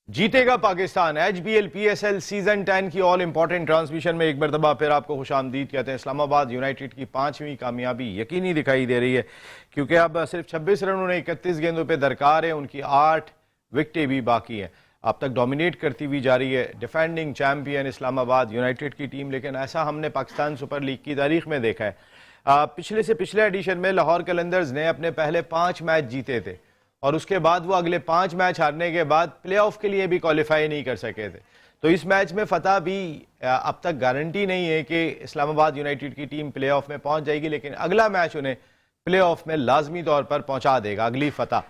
जीतेगा Pakistan. HBL PSL season 10 की all important transmission में एक मरतबा फिर आपको खुशामदीद कहते हैं। इस्लामाबाद यूनाइटेड की 5वीं कामयाबी यकीनी दिखाई दे रही है, क्योंकि अब सिर्फ 26 रन उन्हें 31 गेंदों पे दरकार है। उनकी 8 विकेटें भी बाकी हैं। अब तक डोमिनेट करती हुई जा रही है डिफेंडिंग चैंपियन इस्लामाबाद यूनाइटेड की टीम, लेकिन ऐसा हमने पाकिस्तान सुपर लीग की तारीख में देखा है। पिछले से पिछले एडिशन में लाहौर कलंदर्स ने अपने पहले 5 मैच जीते थे और उसके बाद वो अगले 5 मैच हारने के बाद प्लेऑफ के लिए भी क्वालिफाई नहीं कर सके थे। तो इस मैच में फतह भी अब तक गारंटी नहीं है कि इस्लामाबाद यूनाइटेड की टीम प्लेऑफ में पहुंच जाएगी, लेकिन अगला मैच उन्हें प्लेऑफ में लाजमी तौर पर पहुंचा देगा। अगली फतह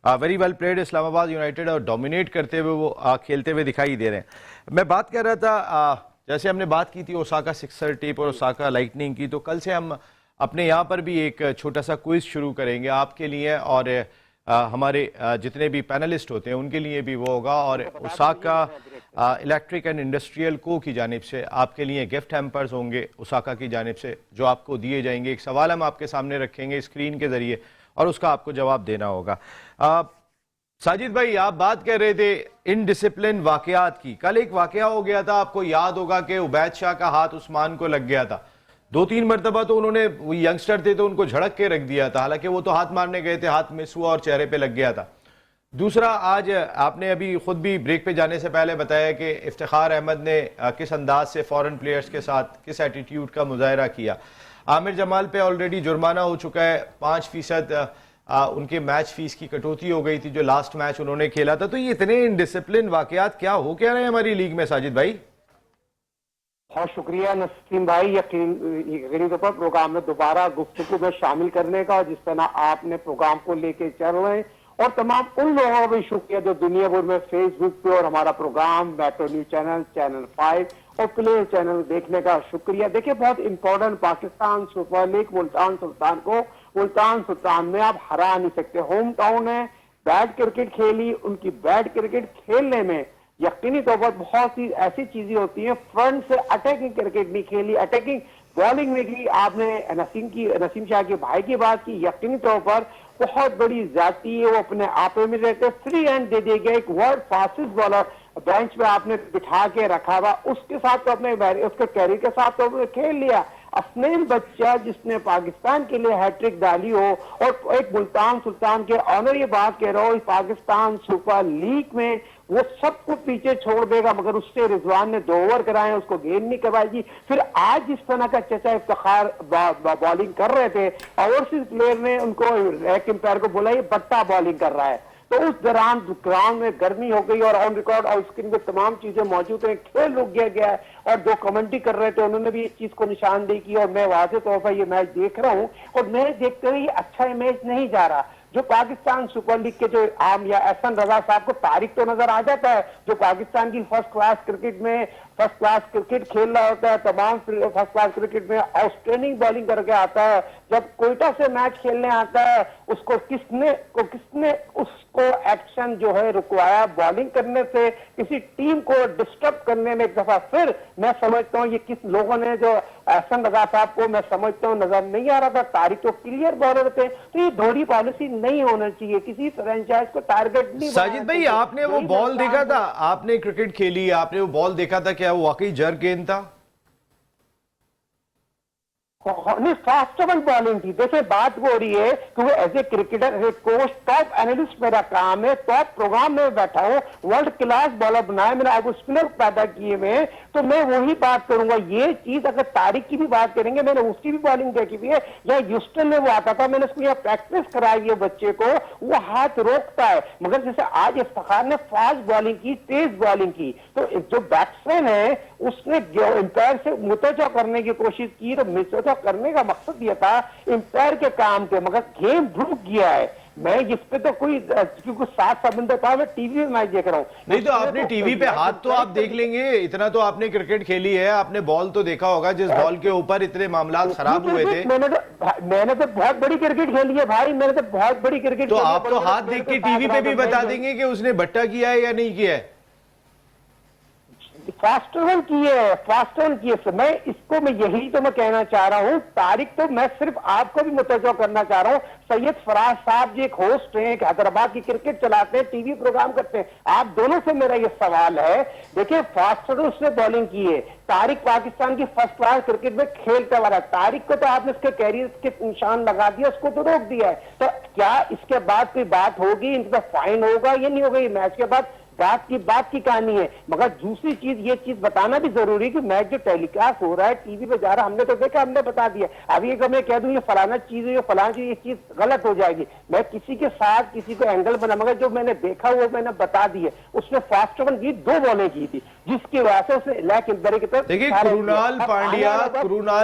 very well played Islamabad United और डोमिनेट करते हुए वो खेलते हुए दिखाई दे रहे हैं। मैं बात कर रहा था, जैसे हमने बात की थी ओसाका सिक्सर टेप और ओसाका लाइटनिंग की, तो कल से हम अपने यहाँ पर भी एक छोटा सा क्विज शुरू करेंगे आपके लिए, और हमारे जितने भी पैनलिस्ट होते हैं उनके लिए भी वो होगा। और ओसाका इलेक्ट्रिक एंड इंडस्ट्रियल को की जानिब से आपके लिए गिफ्ट हैम्पर्स होंगे ओसाका की जानिब से, जो आपको दिए जाएंगे। एक सवाल हम आपके सामने रखेंगे स्क्रीन के जरिए और उसका आपको जवाब देना होगा। साजिद भाई, आप बात कर रहे थे इनडिसिप्लिन वाकयात की। कल एक वाकया हो गया था, आपको याद होगा कि उबैद शाह का हाथ उस्मान को लग गया था। 2-3 मरतबा तो उन्होंने, वो यंगस्टर थे तो उनको झड़क के रख दिया था, हालांकि वो तो हाथ मारने गए थे, हाथ मिस हुआ और चेहरे पे लग गया था। दूसरा, आज आपने अभी खुद भी ब्रेक पे जाने से पहले बताया कि इफ्तिखार अहमद ने किस अंदाज से फॉरेन प्लेयर्स के साथ किस एटीट्यूड का मुजाहरा किया। आमिर जमाल पे ऑलरेडी जुर्माना हो चुका है, 5% उनके मैच फीस की कटौती हो गई थी जो लास्ट मैच उन्होंने खेला था। तो ये इतने इनडिसिप्लिन वाकयात क्या हो क्या रहे हैं हमारी लीग में साजिद भाई? बहुत शुक्रिया नसीम भाई, यकीनी तौर पर प्रोग्राम में दोबारा गुफ्तगू में शामिल करने का, और जिस तरह आपने प्रोग्राम को लेके चल रहे हैं, और तमाम उन लोगों का भी शुक्रिया जो दुनिया भर में फेसबुक पे और हमारा programme Metro News channel, channel 5 और प्ले चैनल देखने का शुक्रिया। देखिए, बहुत important Pakistan Super League Multan Sultan को मुल्तान सुल्तान में आप हरा नहीं सकते। होम टाउन है, बैट क्रिकेट खेली, उनकी बैट क्रिकेट खेलने में यकीनी तौर पर बहुत सी ऐसी चीजें होती हैं। फ्रंट से अटैकिंग क्रिकेट नहीं खेली, अटैकिंग बॉलिंग नहीं की। आपने नसीम शाह के भाई की बात की, यकीनी तौर पर बहुत बड़ी जाती है, वो अपने आप में रहते। फ्री हैंड दे दिया गया, एक वर्ल्ड फास्टेस्ट बॉलर बेंच पे आपने बिठा के रखा हुआ, उसके साथ तो अपने उसके कैरियर के साथ तो खेल लिया। अफनेल बच्चा जिसने पाकिस्तान के लिए हैट्रिक डाली हो, और एक मुल्तान सुल्तान के ऑनर ये बात कह रहा हो, पाकिस्तान सुपर लीग में वो सबको पीछे छोड़ देगा, मगर उससे रिजवान ने 2 ओवर कराए, उसको गेंद नहीं करवाएगी। फिर आज जिस तरह का चचा इफ्तिखार बॉलिंग कर रहे थे, ओवरसीज प्लेयर ने उनको रैक एम्पायर को बोला ये बट्टा बॉलिंग कर रहा है। तो उस दौरान ग्राउंड में गर्मी हो गई और ऑन रिकॉर्ड और स्क्रीन पे तमाम चीजें मौजूद हैं, खेल रुक गया है। और जो कमेंट्री कर रहे थे उन्होंने भी इस चीज को निशानदेही की, और मैं वाज़ेह तौर पर ये मैच देख रहा हूँ और मैं देखते हुए अच्छा मैच नहीं जा रहा। जो पाकिस्तान सुपर लीग के जो आम या एहसन रजा साहब को तारीख तो नजर आ जाता है, जो पाकिस्तान की फर्स्ट क्लास क्रिकेट में फर्स्ट क्लास क्रिकेट खेल रहा होता है, तमाम फर्स्ट क्लास क्रिकेट में आउटस्टैंडिंग बॉलिंग करके आता है। जब कोयटा से मैच खेलने आता है, उसको किसने उसको एक्शन जो है रुकवाया बॉलिंग करने से, किसी टीम को डिस्टर्ब करने में। एक दफा फिर मैं समझता हूँ ये किस लोगों ने, जो एहसन रजा साहब को मैं समझता हूँ नजर नहीं आ रहा था। तारीख तो क्लियर बॉलर थे, तो ये दोहरी पॉलिसी नहीं होना चाहिए, किसी फ्रेंचाइज को टारगेट नहीं। साजिद भाई, आपने वो बॉल देखा था, आपने क्रिकेट खेली, आपने वो बॉल देखा था, क्या वो वाकई जर गेंद था? नहीं, फास्टेबल बॉलिंग थी। जैसे बात हो रही है कि वो as a cricketer, as a coach, top analyst मेरा काम है, टॉप प्रोग्राम में बैठा हूं, वर्ल्ड क्लास बॉलर बनाया मैंने, आपको स्पिनर पैदा किए मैं, तो मैं वही बात करूंगा। ये चीज अगर तारीख की भी बात करेंगे, मैंने उसकी भी बॉलिंग देखी हुई है। या ह्यूस्टन में वो आता था, मैंने उसको यहाँ प्रैक्टिस कराई है बच्चे को, वो हाथ रोकता है। मगर जैसे आज इफ्तिखार ने फास्ट बॉलिंग की, तेज बॉलिंग की, तो जो बैट्समैन है उसने एम्पायर से मुतवज्जो करने की कोशिश की, तो मुतवज्जो करने का मकसद यह था एम्पायर के काम थे, मगर गेम रुक गया है। मैं जिस पे तो कोई क्योंकि 7 समंदर था, मैं टीवी में मैच देख रहा हूँ। नहीं तो आपने टीवी पे हाथ तो आप देख लेंगे, इतना तो आपने क्रिकेट खेली है, आपने बॉल तो देखा होगा जिस बॉल के ऊपर इतने मामला खराब हुए थे। मैंने तो बहुत बड़ी क्रिकेट खेली है भाई, मैंने तो बहुत बड़ी क्रिकेट। तो आप तो हाथ देख के टीवी पे भी बता देंगे कि उसने बट्टा किया है या नहीं किया है। फास्ट रन किए। मैं यही तो मैं कहना चाह रहा हूँ। तारिक तो मैं सिर्फ आपको भी मुतवज्जो करना चाह रहा हूँ, सैयद फराज साहब जी एक होस्ट हैं, एक हैदराबाद की क्रिकेट चलाते हैं, टीवी प्रोग्राम करते हैं, आप दोनों से मेरा ये सवाल है। देखिए फास्ट रन उसने बॉलिंग की है, तारिक पाकिस्तान की फर्स्ट क्लास क्रिकेट में खेलता वाला, तारिक को तो आपने उसके कैरियर के निशान लगा दिया, उसको तो रोक दिया है। तो क्या इसके बाद कोई बात होगी, इन पर फाइन होगा या नहीं होगा, ये मैच के बाद बात की कहानी है। मगर दूसरी चीज, ये चीज बताना भी जरूरी है कि मैच जो टेलीकास्ट हो रहा है, टीवी पे जा रहा है, हमने तो देखा, हमने बता दिया। अभी अगर मैं कह दूं ये फलाना चीज है, ये फलाना चीज, ये चीज गलत हो जाएगी। मैं किसी के साथ किसी को एंगल बना, मगर जो मैंने देखा वो मैंने बता दिया। उसने फास्ट ओवर की 2 बॉलें की थी, जिसकी वजह से उसने लेग एम्पायर की तरफ। देखिए कृणाल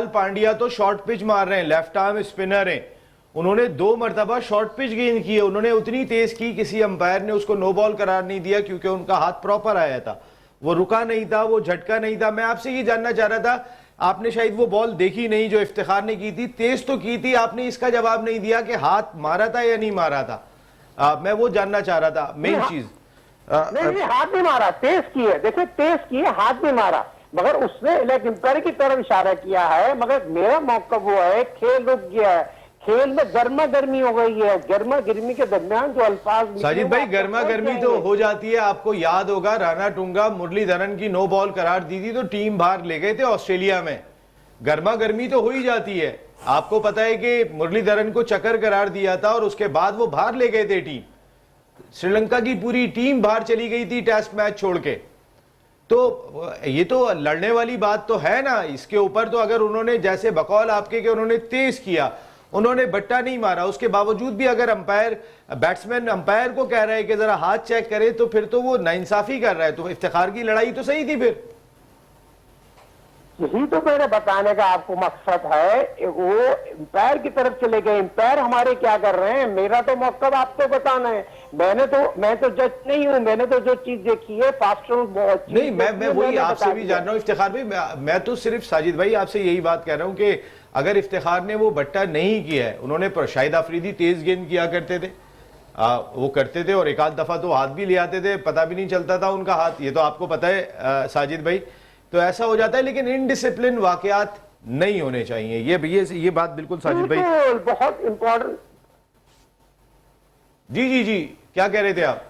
पांड्या तो शॉर्ट पिच मार रहे हैं, लेफ्ट आर्म स्पिनर हैं, उन्होंने 2 मरतबा शॉर्ट पिच गेंद की है, उन्होंने उतनी तेज की, किसी अंपायर ने उसको नो बॉल करार नहीं दिया क्योंकि उनका हाथ प्रॉपर आया था, वो रुका नहीं था, वो झटका नहीं था। मैं आपसे ये जानना चाह रहा था, आपने शायद वो बॉल देखी नहीं जो इफ्तिखार ने की थी, तेज तो की थी, आपने इसका जवाब नहीं दिया कि हाथ मारा था या नहीं मारा था। मैं वो जानना चाह रहा था मेन चीज। नहीं, हाथ नहीं मारा, तेज की है। देखिए तेज की है, हाथ नहीं मारा, मगर उसने लेग एम्पायर की तरफ इशारा किया है। मगर मेरा मौका वो है, खेल रुक गया है, खेल में गर्मा गर्मी हो गई है। गर्मा गर्मी के दरमियान जो अल्फाज साजिद भाई, गर्मा गर्मी तो हो जाती है। आपको याद होगा राणा टूंगा मुरलीधरन की नो बॉल करार दी थी तो टीम बाहर ले गए थे ऑस्ट्रेलिया में। गर्मा गर्मी तो हो ही जाती है। आपको पता है कि मुरलीधरन को चक्कर करार दिया था और उसके बाद वो बाहर ले गए थे टीम, श्रीलंका की पूरी टीम बाहर चली गई थी टेस्ट मैच छोड़ के। तो ये तो लड़ने वाली बात तो है ना। इसके ऊपर तो अगर उन्होंने जैसे बकौल आपके कि उन्होंने तेज किया, उन्होंने बट्टा नहीं मारा, उसके बावजूद भी अगर बैट्समैन अंपायर को कह रहा है कि जरा हाथ चेक करे, तो फिर तो वो नाइंसाफी कर रहा है। तो इफ्तिखार की लड़ाई तो सही थी फिर। यही तो मेरे बताने का आपको मकसद है। वो एम्पायर की तरफ चले गए, एम्पायर हमारे क्या कर रहे हैं, मेरा तो मौका आपको बताना है। मैं तो जज नहीं हूं, मैंने तो जो चीज देखी है फास्ट नहीं, मैं वही आपसे भी जान रहा हूँ इफ्तिखार भाई। मैं तो सिर्फ साजिद भाई आपसे यही बात कह रहा हूँ कि अगर इफ्तिखार ने वो बट्टा नहीं किया है, उन्होंने शाहिद आफरीदी तेज गेंद किया करते थे, वो करते थे और एक आध दफा तो हाथ भी ले आते थे, पता भी नहीं चलता था उनका हाथ, ये तो आपको पता है साजिद भाई। तो ऐसा हो जाता है, लेकिन इनडिसिप्लिन वाकयात नहीं होने चाहिए। ये बात बिल्कुल साजिद भाई बहुत इंपॉर्टेंट। जी क्या कह रहे थे आप?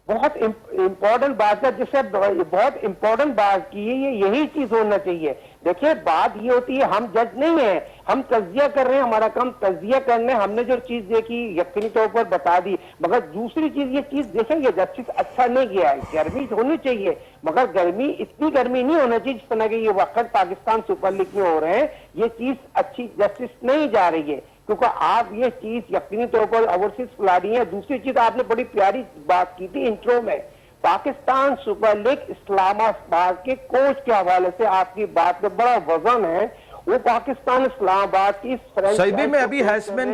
बहुत इंपॉर्टेंट बात है, जिससे बहुत इंपॉर्टेंट बात की है, ये यही चीज होना चाहिए। देखिए बात ये होती है, हम जज नहीं है, हम तज्जिया कर रहे हैं, हमारा काम तज्जिया करने। हमने जो चीज देखी यकीनी तौर पर बता दी, मगर दूसरी चीज ये चीज देखेंगे जस्टिस अच्छा नहीं किया है। गर्मी होनी चाहिए, मगर गर्मी इतनी गर्मी नहीं होना चाहिए जिस तरह के ये वक्त पाकिस्तान सुपर लीग में हो रहे हैं। ये चीज अच्छी जस्टिस नहीं जा रही है, क्योंकि आप ये चीज यकीनी तौर पर ओवरसीज खिलाड़ी है। दूसरी चीज आपने बड़ी प्यारी बात की थी इंट्रो में, पाकिस्तान सुपर लीग इस्लामाबाद के कोच के हवाले से आपकी बात में बड़ा वजन है। वो पाकिस्तान इस्लामाबाद की सही में अभी हैसबिन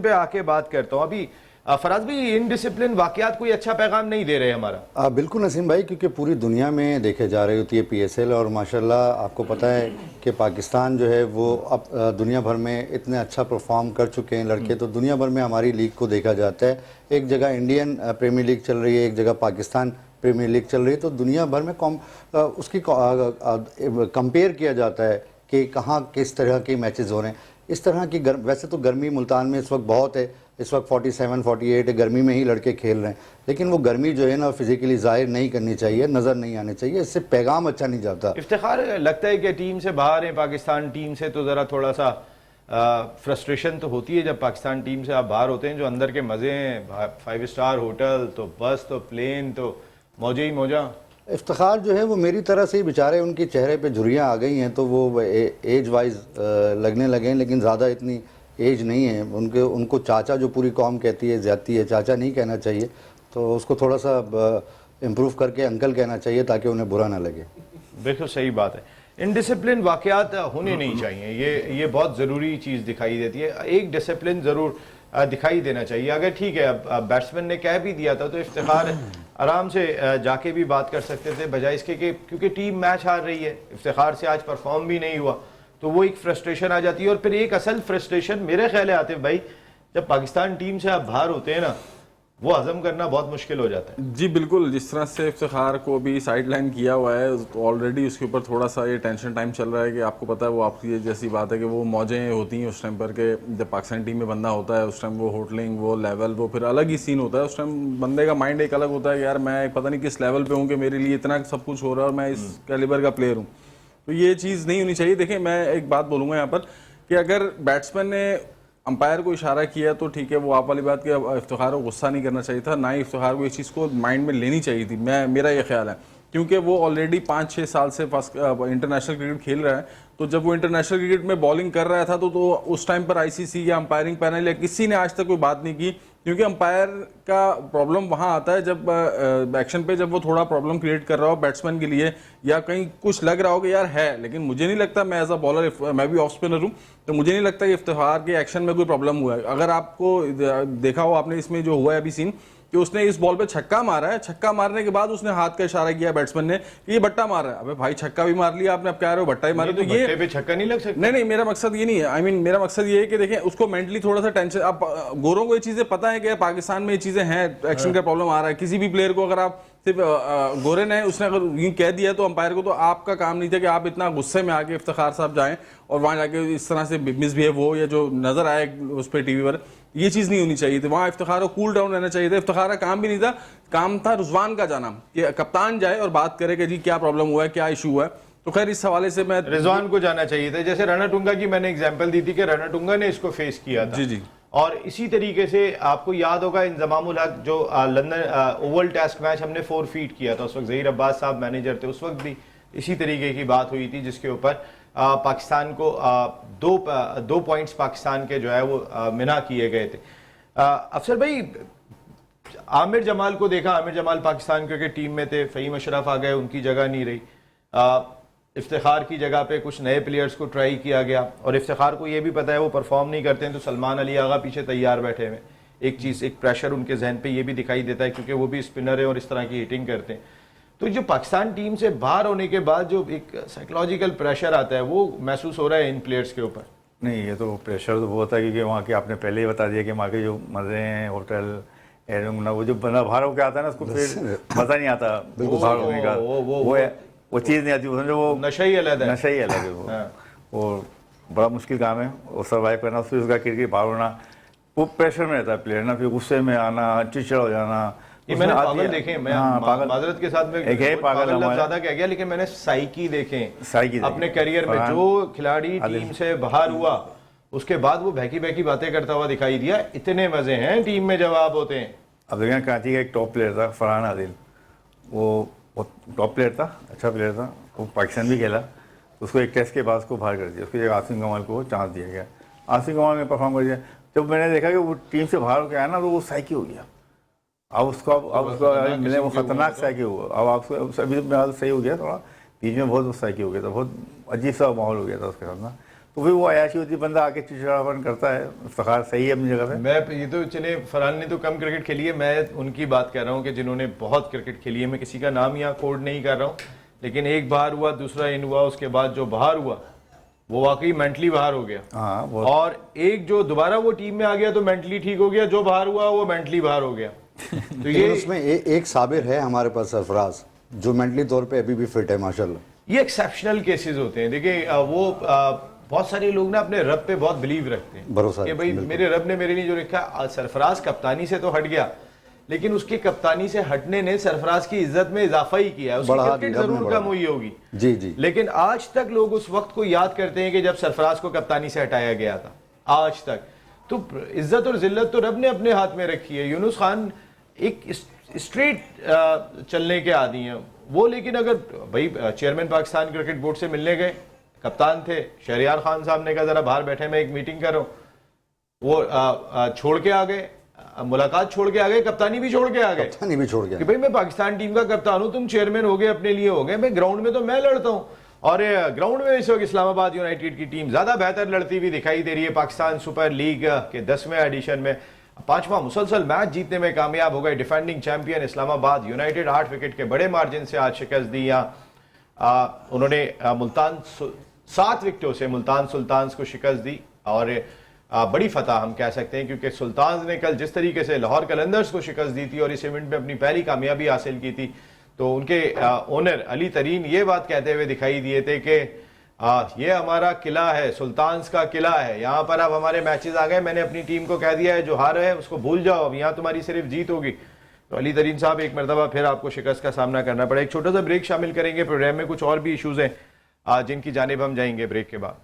पे आके बात करता हूँ। अभी फराज भाई, इनडिसिप्लिन वाकयात कोई अच्छा पैगाम नहीं दे रहे हमारा। बिल्कुल नसीम भाई, क्योंकि पूरी दुनिया में देखे जा रही होती है PSL, और माशाल्लाह आपको पता है कि पाकिस्तान जो है वो अब दुनिया भर में इतने अच्छा परफॉर्म कर चुके हैं लड़के। तो दुनिया भर में हमारी लीग को देखा जाता है, एक जगह इंडियन प्रीमियर लीग चल रही है, एक जगह पाकिस्तान प्रीमियर लीग चल रही है। तो दुनिया भर में उसकी कंपेयर किया जाता है कि कहाँ किस तरह के मैचेस हो रहे हैं। इस तरह की वैसे तो गर्मी मुल्तान में इस वक्त बहुत है, इस वक्त 47-48 गर्मी में ही लड़के खेल रहे हैं, लेकिन वो गर्मी जो है ना फिजिकली जाहिर नहीं करनी चाहिए, नज़र नहीं आनी चाहिए, इससे पैगाम अच्छा नहीं जाता। इफ्तिखार लगता है कि टीम से बाहर है, पाकिस्तान टीम से तो ज़रा थोड़ा सा फ्रस्ट्रेशन तो होती है जब पाकिस्तान टीम से आप बाहर होते हैं। जो अंदर के मज़े हैं, 5 स्टार होटल तो बस तो प्लेन तो मौजे ही मौजा। इफ्तिखार जो है वो मेरी तरह से ही बेचारे, उनके चेहरे पे झुर्रियाँ आ गई हैं तो वो एज वाइज लगने लगे हैं, लेकिन ज़्यादा इतनी एज नहीं है उनको चाचा जो पूरी कौम कहती है ज़्यादती है, चाचा नहीं कहना चाहिए, तो उसको थोड़ा सा इम्प्रूव करके अंकल कहना चाहिए ताकि उन्हें बुरा ना लगे। बिल्कुल सही बात है, इनडिसिप्लिन वाकयात होने नहीं चाहिए, ये बहुत ज़रूरी चीज़ दिखाई देती है। एक डिसिप्लिन ज़रूर दिखाई देना चाहिए। अगर ठीक है अब बैट्समैन ने कह भी दिया था तो इफ्तिखार आराम से जाके भी बात कर सकते थे, बजाय इसके कि क्योंकि टीम मैच हार रही है, इफ्तिखार से आज परफॉर्म भी नहीं हुआ, तो वो एक फ्रस्ट्रेशन आ जाती है। और फिर एक असल फ्रस्ट्रेशन मेरे ख्याल है आतिफ भाई, जब पाकिस्तान टीम से आप बाहर होते हैं ना, वो हजम करना बहुत मुश्किल हो जाता है। जी बिल्कुल, जिस तरह से इफ्तिखार को भी साइडलाइन किया हुआ है ऑलरेडी, उसके ऊपर थोड़ा सा ये टेंशन टाइम चल रहा है कि आपको पता है वो आपकी जैसी बात है कि वो मौजें होती हैं उस टाइम पर के जब पाकिस्तान टीम में बंदा होता है उस टाइम वो होटलिंग वो लेवल वो फिर अलग ही सीन होता है। उस टाइम बंदे का माइंड एक अलग होता है कि यार मैं पता नहीं किस लेवल पर हूँ कि मेरे लिए इतना सब कुछ हो रहा है और मैं इस कैलिबर का प्लेयर हूँ। तो ये चीज़ नहीं होनी चाहिए। देखिए मैं एक बात बोलूँगा यहाँ पर कि अगर बैट्समैन ने अंपायर को इशारा किया तो ठीक है, वो आप वाली बात कि इफ्तिखार को गुस्सा नहीं करना चाहिए था, ना ही इफ्तिखार को इस चीज़ को माइंड में लेनी चाहिए थी। मेरा ये ख्याल है क्योंकि वो ऑलरेडी 5-6 साल से इंटरनेशनल क्रिकेट खेल रहा है। तो जब वो इंटरनेशनल क्रिकेट में बॉलिंग कर रहा था तो उस टाइम पर आईसीसी या अंपायरिंग पैनल या किसी ने आज तक कोई बात नहीं की, क्योंकि अंपायर का प्रॉब्लम वहाँ आता है जब एक्शन पे जब वो थोड़ा प्रॉब्लम क्रिएट कर रहा हो बैट्समैन के लिए या कहीं कुछ लग रहा हो कि यार है, लेकिन मुझे नहीं लगता, मैं एज अ बॉलर मैं भी ऑफ स्पिनर हूँ तो मुझे नहीं लगता कि इफ्तिखार के एक्शन में कोई प्रॉब्लम हुआ है। अगर आपको देखा हो आपने इसमें जो हुआ है अभी सीन कि उसने इस बॉल पे छक्का मारा है, छक्का मारने के बाद उसने हाथ का इशारा किया बैट्समैन ने कि ये बट्टा मार रहा है। अबे भाई छक्का भी मार लिया आपने, अब कह रहे हो बट्टा ही मारा, तो ये बट्टे पे छक्का नहीं लग सकता। नहीं, मेरा मकसद ये नहीं है। आई मीन मेरा मकसद ये है कि देखें उसको मेंटली थोड़ा सा टेंशन, अब गोरों को ये चीजें पता है कि पाकिस्तान में ये चीजें हैं, एक्शन का प्रॉब्लम आ रहा है। किसी भी प्लेयर को अगर आप सिर्फ गोरे ने उसने अगर यूं कह दिया तो अंपायर को, तो आपका काम नहीं था कि आप इतना गुस्से में आके इफ्तिखार साहब जाएं और वहां जाके इस तरह से मिसबिहेव हो या जो नजर आए उस पर टीवी पर, ये चीज नहीं होनी चाहिए थी। वहां इफ्तिखार को कूल डाउन रहना चाहिए था। इफ्तिखार का काम भी नहीं था, काम था रिजवान का जाना कि कप्तान जाए और बात करे कि जी क्या प्रॉब्लम हुआ है, क्या इशू हुआ है। तो खैर इस हवाले से मैं रिजवान को जाना चाहिए था। जैसे रणटुंगा की मैंने एग्जांपल दी थी कि रणटुंगा ने इसको फेस किया था। जी जी। और इसी तरीके से आपको याद होगा इंजमामुल हक जो लंदन ओवल टेस्ट मैच हमने 4 फीट किया था, उस वक्त ज़हीर अब्बास साहब मैनेजर थे, उस वक्त भी इसी तरीके की बात हुई थी जिसके ऊपर पाकिस्तान को दो पॉइंट्स पाकिस्तान के जो है वो मिना किए गए थे। अफसर भाई आमिर जमाल को देखा, आमिर जमाल पाकिस्तान क्रिकेट टीम में थे, फ़हीम अशरफ आ गए, उनकी जगह नहीं रही। इफ्तिखार की जगह पे कुछ नए प्लेयर्स को ट्राई किया गया और इफ्तिखार को ये भी पता है वो परफॉर्म नहीं करते हैं तो सलमान अली आगा पीछे तैयार बैठे हुए। एक चीज़, एक प्रेशर उनके जहन पे ये भी दिखाई देता है क्योंकि वो भी स्पिनर है और इस तरह की हिटिंग करते हैं। तो जो पाकिस्तान टीम से बाहर होने के बाद जो एक साइकोलॉजिकल प्रेशर आता है वो महसूस हो रहा है इन प्लेयर्स के ऊपर। नहीं, ये तो प्रेशर तो बहुत है क्योंकि वहाँ के आपने पहले ही बता दिया कि वहाँ के जो मज़े हैं होटल एयरना, वो जो बंदा बाहर होकर आता है ना उसको फिर मज़ा नहीं आता बाहर होने का, वो चीज़ नहीं आती, समझो वो नशा ही अलग है, नशा ही अलग है वो बड़ा मुश्किल काम है वो सर्वाइव करना। फिर उसका क्रिकेट बाहर होना, वो प्रेशर में रहता है प्लेयर ना, फिर गुस्से में आना, चिड़चिड़ा हो जाना। ये मैंने पागल देखे, मैं माजरत के साथ में एक है पागल ज़्यादा कह गया, लेकिन मैंने साइकी देखे साइकी अपने करियर में। जो खिलाड़ी टीम से बाहर हुआ उसके बाद वो बहकी बहकी बातें करता हुआ दिखाई दिया। इतने मजे हैं टीम में जब आप होते हैं। अब देखिए कराची का एक टॉप प्लेयर था फरहान आदिल, वो टॉप प्लेयर था, अच्छा प्लेयर था, वो पाकिस्तान भी खेला। उसको एक टेस्ट के बाद उसको बाहर कर दिया, उसकी जगह आसिम कमाल को चांस दिया गया। आसिम कमाल ने परफॉर्म कर दिया। जब मैंने देखा कि वो टीम से बाहर होकर आया ना तो वो साइकी हो गया। अब उसको मिले वो खतरनाक साइकी हुआ। अब आपको अभी तो सही हो गया, थोड़ा बीच में बहुत साइकी हो गया था, बहुत अजीब सा माहौल हो गया था उसके साथ ना। तो फिर वो अयाशी होती, बंदा आके चिड़चिड़ापन करता है। इफ्तिखार सही है अपनी जगह पे। मैं ये तो चले फरहान ने तो कम क्रिकेट खेली है, मैं उनकी बात कर रहा हूँ कि जिन्होंने बहुत क्रिकेट खेली है। मैं किसी का नाम यहाँ कोड नहीं कर रहा हूँ, लेकिन एक बाहर हुआ, दूसरा इन हुआ, उसके बाद जो बाहर हुआ वो वाकई मेंटली बाहर हो गया। हाँ, और एक जो दोबारा वो टीम में आ गया तो मेंटली ठीक हो गया, जो बाहर हुआ वो मेंटली बाहर हो गया। तो ये उसमें एक साबिर है हमारे पास सरफराज, जो मेंटली तौर पे अभी भी फिट है माशाल्लाह। ये एक्सेप्शनल केसेस होते हैं। देखिए वो बहुत सारे लोग ना अपने रब पे बहुत बिलीव रखते हैं, भरोसा कि भाई मेरे रब ने मेरे लिए जो लिखा। सरफराज कप्तानी से तो हट गया, लेकिन उसकी कप्तानी से हटने ने सरफराज की इज्जत में इजाफा ही किया है। उसकी क्रिकेट जरूर कम हुई होगी जी जी, लेकिन आज तक लोग उस वक्त को याद करते हैं कि जब सरफराज को कप्तानी से हटाया गया था। आज तक तो इज्जत और जिल्लत तो रब ने अपने हाथ में रखी है। यूनुस खान एक स्ट्रेट चलने के आदी हैं वो, लेकिन अगर भाई चेयरमैन पाकिस्तान क्रिकेट बोर्ड से मिलने गए, कप्तान थे शहरियार खान साहब ने कहा जरा बाहर बैठे, मैं एक मीटिंग कर रहा हूँ, वो छोड़ के आ गए, मुलाकात छोड़ के आ गए, कप्तानी भी छोड़ के आ गए। कप्तानी भी छोड़ गया कि भाई मैं पाकिस्तान टीम का कप्तान हूं, तुम चेयरमैन हो गए, अपने लिए हो गए, मैं ग्राउंड में तो मैं लड़ता हूं। और ग्राउंड में इस वक्त इस्लामाबाद यूनाइटेड की टीम ज्यादा बेहतर लड़ती हुई दिखाई दे रही है। पाकिस्तान सुपर लीग के 10वें एडिशन में 5वां मुसलसल मैच जीतने में कामयाब हो गए। Defending champion Islamabad United 8 wicket के बड़े मार्जिन से आज शिकस्त दी। उन्होंने मुल्तान 7 विकेटों से मुल्तान सुल्तान्स को शिकस्त दी और बड़ी फतह हम कह सकते हैं, क्योंकि सुल्तान ने कल जिस तरीके से लाहौर कलंदर्स को शिकस्त दी थी और इस इवेंट में अपनी पहली कामयाबी हासिल की थी, तो उनके ओनर अली तरीन ये बात कहते हुए दिखाई दिए थे कि ये हमारा किला है, सुल्तान्स का किला है, यहाँ पर अब हमारे मैचेस आ गए, मैंने अपनी टीम को कह दिया है जो हार है उसको भूल जाओ, अब यहाँ तुम्हारी सिर्फ जीत होगी। तो अली तरीन साहब एक मरतबा फिर आपको शिकस्त का सामना करना पड़ा। एक छोटा सा ब्रेक शामिल करेंगे प्रोग्राम में, कुछ और भी इशूज़ हैं जिनकी जानिब हम जाएंगे ब्रेक के बाद।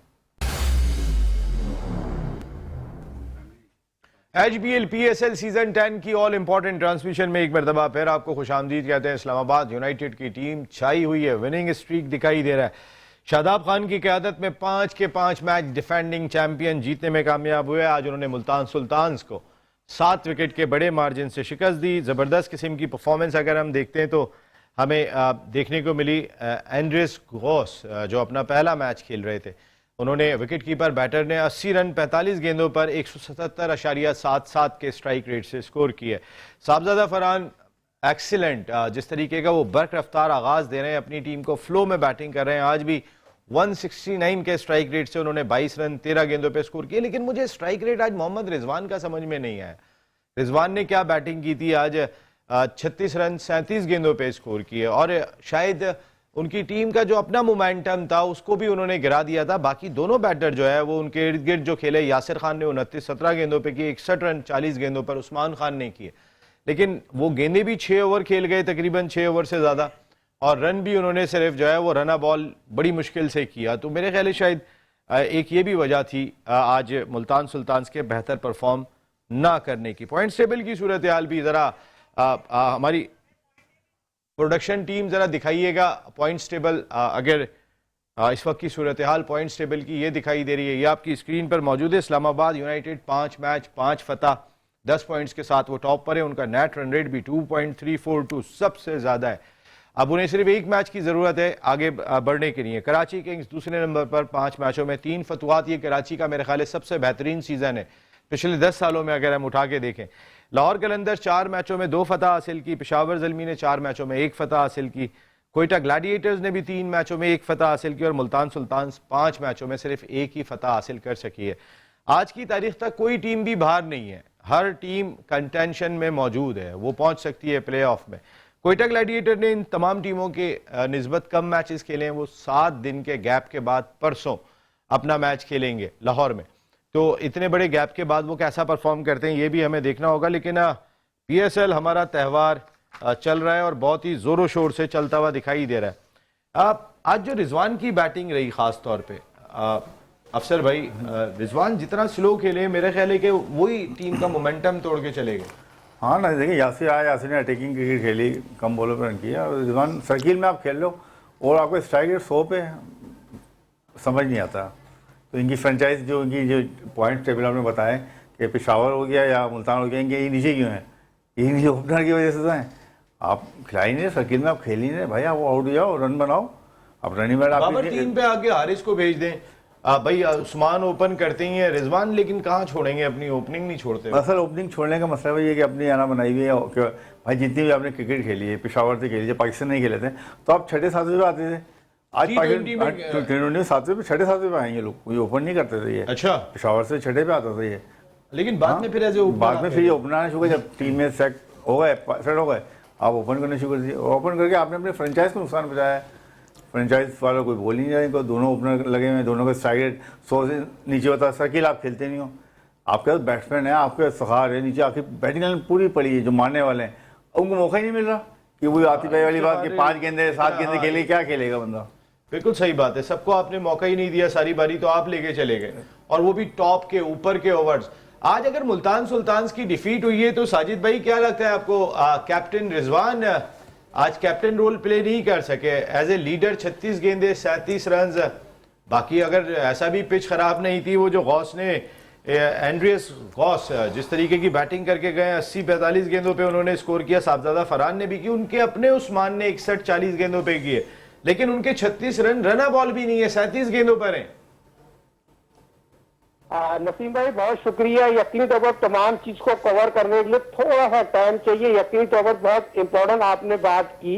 HBL PSL सीजन 10 की ऑल इंपॉर्टेंट ट्रांसमिशन में एक मरतबा फिर आपको खुशामदीद कहते हैं। इस्लामाबाद यूनाइटेड की टीम छाई हुई है, विनिंग स्ट्रीक दिखाई दे रहा है। शादाब खान की क़यादत में 5 के 5 मैच डिफेंडिंग चैंपियन जीतने में कामयाब हुए। आज उन्होंने मुल्तान सुल्तान्स को 7 विकेट के बड़े मार्जिन से शिकस्त दी। ज़बरदस्त किस्म की परफॉर्मेंस अगर हम देखते हैं तो हमें देखने को मिली। एंड्रिस गौस जो अपना पहला मैच खेल रहे थे, उन्होंने विकेट कीपर बैटर ने 80 रन 45 गेंदों पर 177.77 के स्ट्राइक रेट से स्कोर किए। साहबजादा फरहान एक्सीलेंट, जिस तरीके का वो बर्क रफ्तार आगाज़ दे रहे हैं, अपनी टीम को फ्लो में बैटिंग कर रहे हैं। आज भी 169 के स्ट्राइक रेट से उन्होंने 22 रन 13 गेंदों पे स्कोर किए। लेकिन मुझे स्ट्राइक रेट आज मोहम्मद रिजवान का समझ में नहीं आया। रिजवान ने क्या बैटिंग की थी आज, 36 रन 37 गेंदों पे स्कोर किए और शायद उनकी टीम का जो अपना मोमेंटम था उसको भी उन्होंने गिरा दिया था। बाकी दोनों बैटर जो है वो उनके इर्द गिर्द जो खेले, यासिर खान ने 29-17 गेंदों पे किए, 61 रन 40 गेंदों पर उस्मान खान ने किए। लेकिन वो गेंदें भी 6 ओवर खेल गए, तकरीबन 6 ओवर से ज़्यादा, और रन भी उन्होंने सिर्फ जो है वो रना बॉल बड़ी मुश्किल से किया। तो मेरे ख्याल शायद एक ये भी वजह थी आज मुल्तान सुल्तान्स के बेहतर परफॉर्म ना करने की। पॉइंट्स टेबल की सूरत हाल भी ज़रा हमारी प्रोडक्शन टीम ज़रा दिखाइएगा। पॉइंट्स टेबल अगर इस वक्त की सूरत हाल पॉइंट्स टेबल की ये दिखाई दे रही है, ये आपकी स्क्रीन पर मौजूद है। इस्लामाबाद यूनाइटेड 5 मैच 5 फतह 10 पॉइंट्स के साथ वो टॉप पर है। उनका नेट रन रेट भी 2.342 सबसे ज़्यादा है। अब उन्हें सिर्फ एक मैच की ज़रूरत है आगे बढ़ने के लिए। कराची किंग्स दूसरे नंबर पर 5 मैचों में 3 फतवात। ये कराची का मेरे ख्याल सबसे बेहतरीन सीज़न है पिछले 10 सालों में अगर हम उठा के देखें। लाहौर कलंदर्स 4 मैचों में 2 फतह हासिल की। पेशावर ज़ल्मी ने 4 मैचों में 1 फतह हासिल की। कोयटा ग्लैडिएटर्स ने भी 3 मैचों में 1 फतह हासिल की और मुल्तान सुल्तान्स 5 मैचों में सिर्फ 1 ही फतह हासिल कर सकी है। आज की तारीख तक कोई टीम भी बाहर नहीं है, हर टीम कंटेंशन में मौजूद है, वो पहुंच सकती है प्ले ऑफ में। कोयटा ग्लैडिएटर ने इन तमाम टीमों के निस्बत कम मैचेस खेले हैं। वो 7 दिन के गैप के बाद परसों अपना मैच खेलेंगे लाहौर में। तो इतने बड़े गैप के बाद वो कैसा परफॉर्म करते हैं ये भी हमें देखना होगा। लेकिन PSL हमारा त्यौहार चल रहा है और बहुत ही जोरों शोर से चलता हुआ दिखाई दे रहा है। आज जो रिजवान की बैटिंग रही खास तौर पे, अफसर भाई, रिजवान जितना स्लो खेले मेरे ख्याल है कि वही टीम का मोमेंटम तोड़ के चले गए। हाँ ना, देखिए यासिर आया, यासिर ने अटैकिंग क्रिकेट खेली, कम बॉलों पर रन किया। और रिजवान सर्किल में आप खेल लो और आपको स्ट्राइक रेट 100 पे समझ नहीं आता। तो इनकी फ्रेंचाइज जो इनकी जो पॉइंट टेबल आपने बताया कि पेशावर हो गया या मुल्तान हो गया, इनके ये नीचे क्यों है? ये नीचे ओपनर की वजह से तो है। आप खिलाई नहीं, सर्किल में आप खेल ही नहीं भाई, आप आउट हो जाओ, रन बनाओ, आप रनिंग बैट आप टीम पे आगे हारिस को भेज दें। भाई उस्मान ओपन करते ही है, रिजवान लेकिन कहाँ छोड़ेंगे, अपनी ओपनिंग नहीं छोड़ते। असल ओपनिंग छोड़ने का मसला वही है कि अपनी आना बनाई हुई है कि भाई जितनी भी आपने क्रिकेट खेली है, पेशावर से खेली है, पाकिस्तान नहीं खेले थे, तो आप 6-7 पे आते थे। आज पाकिस्तान में 7 पे 6-7 पे आएंगे लोग, कोई ओपन नहीं करते थे ये। अच्छा, पेशावर से 6 पे आता था ये। लेकिन बाद में फिर ऐसे बाद में फिर ये ओपन आना शुरू हुआ, जब टीम में सेट हो गए आप ओपन करने शुरू कर दिए। ओपन करके आपने अपने फ्रेंचाइज को नुकसान पहुंचाया। फ्रेंचाइज वालों कोई बोल नहीं जाए, दोनों ओपनर लगे हुए, दोनों का स्ट्राइक रेट 100 से नीचे होता है। सर्किल आप खेलते नहीं हो, आपके पास बैट्समैन है, आपके सखार है, नीचे आपकी बैटिंग लाइन पूरी पड़ी है। जो मारने वाले हैं उनको मौका ही नहीं मिल रहा कि वो आती भाई वाली बात कि 5 गेंदे 7 गेंदे खेले, क्या खेलेगा बंदा। बिल्कुल सही बात है, सबको आपने मौका ही नहीं दिया, सारी बारी तो आप लेके चले गए, और वो भी टॉप के ऊपर के ओवर्स। आज अगर मुल्तान सुल्तान्स की डिफीट हुई है तो साजिद भाई क्या लगता है आपको, कैप्टन रिजवान आज कैप्टन रोल प्ले नहीं कर सके एज ए लीडर? 36 गेंदे 37 रन। बाकी अगर ऐसा भी पिच खराब नहीं थी, वो जो गौस ने एंड्रियस गौस जिस तरीके की बैटिंग करके गए, 80-45 गेंदों पे उन्होंने स्कोर किया। साहबजादा फरहान ने भी की, उनके अपने उस्मान ने 61-40 गेंदों पे किए, लेकिन उनके 36 रन रना बॉल भी नहीं है, 37 गेंदों पर है। नसीम भाई बहुत शुक्रिया। यकीनी तौर पर तमाम चीज को कवर करने के लिए थोड़ा सा टाइम चाहिए। यकीनी तौर पर बहुत इम्पोर्टेंट आपने बात की।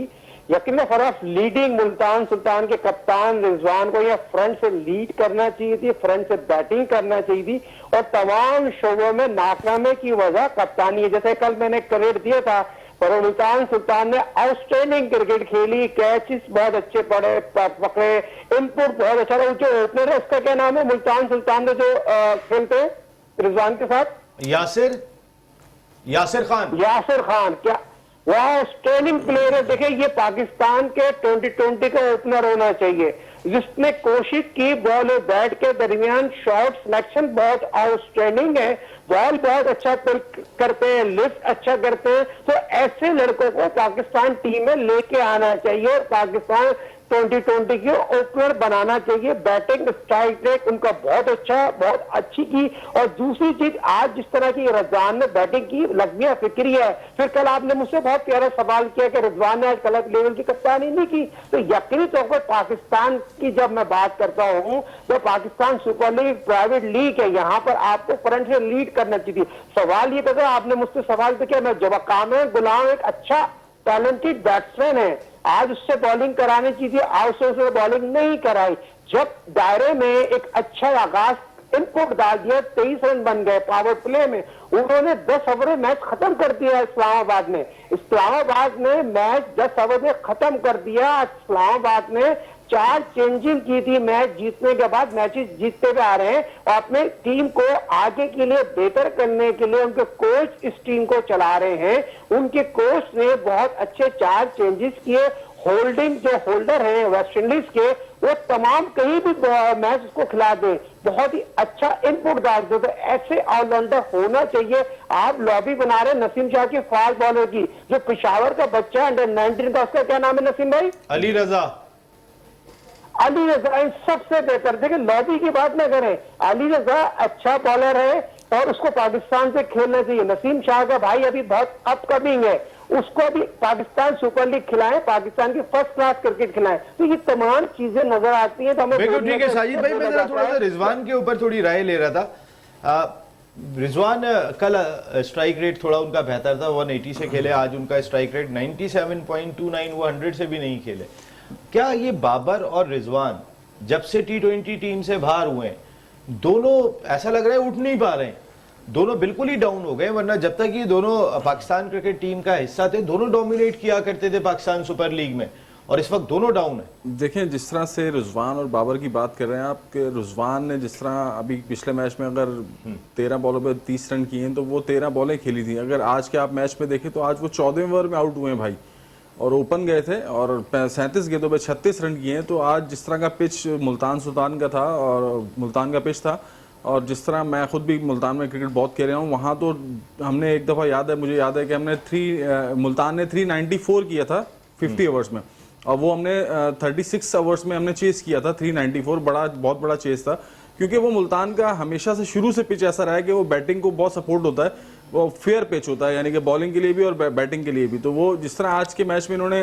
यकीन फराफ लीडिंग मुल्तान सुल्तान के कप्तान रिजवान को यह फ्रंट से लीड करना चाहिए थी, फ्रंट से बैटिंग करना चाहिए थी और तमाम शोबों में नाकामी की वजह कप्तानी है। जैसे कल मैंने क्रेडिट दिया था पर मुल्तान सुल्तान ने आउटस्टैंडिंग क्रिकेट खेली, कैचेस बहुत अच्छे पकड़े, इनपुट बहुत अच्छा रहा। जो ओपनर है उसका क्या नाम है मुल्तान सुल्तान में जो खेलते हैं रिजवान के साथ? यासिर खान क्या वह स्टैंडिंग प्लेयर है। देखिए ये पाकिस्तान के 2020 का ओपनर होना चाहिए जिसने कोशिश की बॉल और बैट के दरमियान शॉट सिलेक्शन बहुत आउटस्टैंडिंग है, बॉल बहुत अच्छा करते हैं, लिफ्ट अच्छा करते हैं। तो ऐसे लड़कों को पाकिस्तान टीम में लेके आना चाहिए, पाकिस्तान 2020 की ओपनर बनाना चाहिए। बैटिंग स्ट्राइक रेट उनका बहुत अच्छी की। और दूसरी चीज आज जिस तरह की रिजवान ने बैटिंग की लगभग फिक्री है। फिर कल आपने मुझसे बहुत प्यारा सवाल किया कि रिजवान ने आज गलत लेवल की कप्तानी नहीं की, तो यकीनी तौर पर पाकिस्तान की जब मैं बात करता हूं तो Pakistan Super league private league है, यहाँ पर आपको फ्रंट से लीड करना चाहिए। सवाल ये था आपने मुझसे सवाल तो किया, मैं जवाब कामिल गुलाम एक अच्छा टैलेंटेड बैट्समैन है, आज उससे बॉलिंग करानी चाहिए, आउटसोर्स से बॉलिंग नहीं कराई। जब दायरे में एक अच्छा आगाज इनपुट डाल दिया, 23 रन बन गए पावर प्ले में, उन्होंने 10 ओवर में मैच खत्म कर दिया। इस्लामाबाद ने मैच 10 ओवर में खत्म कर दिया। इस्लामाबाद ने 4 चेंजिंग की थी मैच जीतने के बाद, मैचेस जीतते हुए आ रहे हैं और अपने टीम को आगे के लिए बेहतर करने के लिए उनके कोच इस टीम को चला रहे हैं। उनके कोच ने बहुत अच्छे 4 चेंजेस किए। होल्डिंग जो होल्डर हैं वेस्ट इंडीज के, वो तमाम कहीं भी मैच को खिला दे, बहुत ही अच्छा इनपुट डाल दे। तो ऐसे ऑलराउंडर होना चाहिए। आप लॉबी बना रहे नसीम शाह की फास्ट बॉलर की, जो पिशावर का बच्चा अंडर 19 का, उसका क्या नाम है नसीम भाई? अली रजा सबसे बेहतर। देखिए लॉबी की बात न करें, अली रजा अच्छा बॉलर है और उसको पाकिस्तान से खेलना चाहिए। नसीम शाह का भाई अभी बहुत अपकमिंग है, उसको भी पाकिस्तान सुपर लीग खिलाएं, पाकिस्तान की फर्स्ट क्लास क्रिकेट खिलाएं। तो ये तमाम चीजें नजर आती हैं। तो हमें बिल्कुल ठीक है साजिद भाई, मैं थोड़ा सा रिजवान के ऊपर थोड़ी राय ले रहा था। रिजवान कल स्ट्राइक रेट थोड़ा उनका बेहतर था, 180 से खेले, आज उनका स्ट्राइक रेट 97.29, वो 100 से भी नहीं खेले। क्या ये बाबर और रिजवान जब से T20 टीम से बाहर हुए हैं, दोनों ऐसा लग रहा है उठ नहीं पा रहे हैं, दोनों बिल्कुल ही डाउन हो गए। वरना जब तक ये दोनों पाकिस्तान क्रिकेट टीम का हिस्सा थे, दोनों डोमिनेट किया करते थे पाकिस्तान सुपर लीग में, और इस वक्त दोनों डाउन है। देखें जिस तरह से रिजवान और बाबर की बात कर रहे हैं आप, कि रिजवान ने जिस तरह अभी पिछले मैच में अगर 13 बॉलों पे 30 रन किए हैं तो वो 13 बॉलें खेली थी। अगर आज के आप मैच में देखें तो आज वो 14वें ओवर में आउट हुए हैं भाई, और ओपन गए थे और 37 गेंदों पे 36 रन किए हैं। तो आज जिस तरह का पिच मुल्तान सुल्तान का था और मुल्तान का पिच था, और जिस तरह मैं खुद भी मुल्तान में क्रिकेट बहुत खेल रहा हूँ, वहाँ तो हमने एक दफ़ा मुझे याद है कि हमने मुल्तान ने 394 किया था 50 ओवर्स में, और वो हमने 36 ओवर्स में हमने चेस किया था 394। बहुत बड़ा चेस था, क्योंकि वो मुल्तान का हमेशा से शुरू से पिच ऐसा रहा है कि वो बैटिंग को बहुत सपोर्ट होता है, वो फेयर पिच होता है, यानी कि बॉलिंग के लिए भी और बैटिंग के लिए भी। तो वो जिस तरह आज के मैच में इन्होंने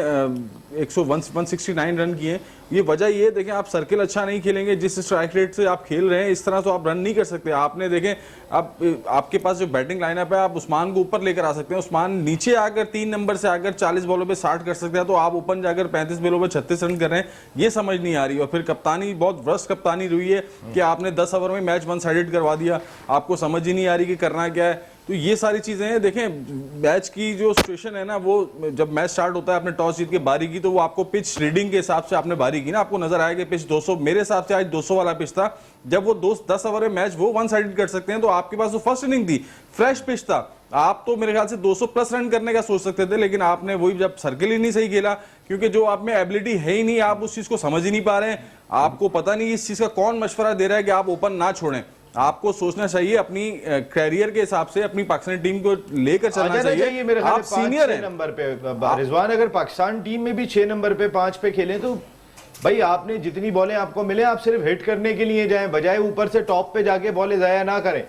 169 रन किए, ये वजह ये देखें, आप सर्किल अच्छा नहीं खेलेंगे, जिस स्ट्राइक रेट से आप खेल रहे हैं इस तरह तो आप रन नहीं कर सकते। आपने देखें आपके पास जो बैटिंग लाइनअप है, आप उस्मान को ऊपर लेकर आ सकते हैं, उस्मान नीचे आकर 3 नंबर से आकर 40 बॉलों पे 60 कर सकते हैं, तो आप ओपन जाकर 35 बॉलों पे 36 रन कर रहे हैं, ये समझ नहीं आ रही। और फिर कप्तानी बहुत वर्स्ट कप्तानी रही है कि आपने 10 ओवर में मैच 1 साइडेड करवा दिया, आपको समझ ही नहीं आ रही कि करना क्या है। तो ये सारी चीजें हैं। देखें मैच की जो सिचुएशन है ना, वो जब मैच स्टार्ट होता है, आपने टॉस जीत के बारी की, तो वो आपको पिच रीडिंग के हिसाब से आपने बारी की ना, आपको नजर आएगा पिच 200, मेरे हिसाब से आज 200 वाला पिच था। जब वो 10 ओवर में मैच वो 1 साइडेड कर सकते हैं, तो आपके पास जो फर्स्ट इनिंग थी फ्रेश पिच था, आप तो मेरे ख्याल से 200 प्लस रन करने का सोच सकते थे, लेकिन आपने वही जब सर्किल ही नहीं सही खेला, क्योंकि जो आप में एबिलिटी है ही नहीं, आप उस चीज को समझ ही नहीं पा रहे हैं। आपको पता नहीं इस चीज का कौन मशवरा दे रहा है कि आप ओपन ना छोड़ें। आपको सोचना चाहिए अपनी कैरियर के हिसाब से, अपनी पाकिस्तानी टीम को लेकर चलना चाहिए। मेरे ख्याल आप से सीनियर हैं नंबर पे रिजवान, अगर पाकिस्तान टीम में भी 6 नंबर पे 5 पे खेलें, तो भाई आपने जितनी बॉलें आपको मिले, आप सिर्फ हिट करने के लिए जाएं, बजाय ऊपर से टॉप पे जाके बॉलें जाया ना करें।